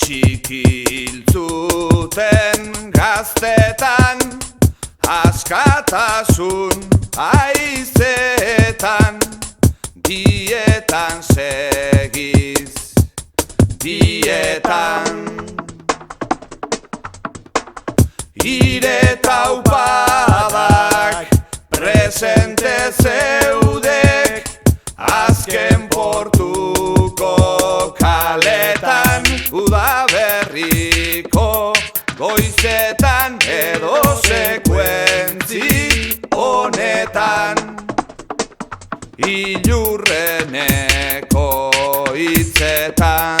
txikiltzuten gaztetan, askatasun haizetan, dietan segiz, dietan. Ire taupadak presente zeudek, azken portuko kaletan, udaberriko goizetan edo sekuentzi honetan, ilurreneko hitzetan.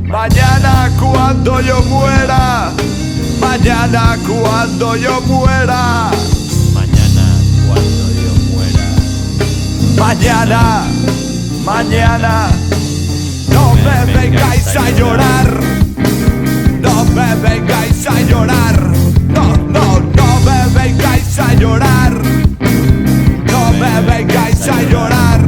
Mañana cuando yo muera, mañana cuando yo muera, mañana cuando yo muera, mañana, mañana, no me vengáis a llorar, no me vengáis a llorar, no me vengáis a llorar, no me vengáis a llorar.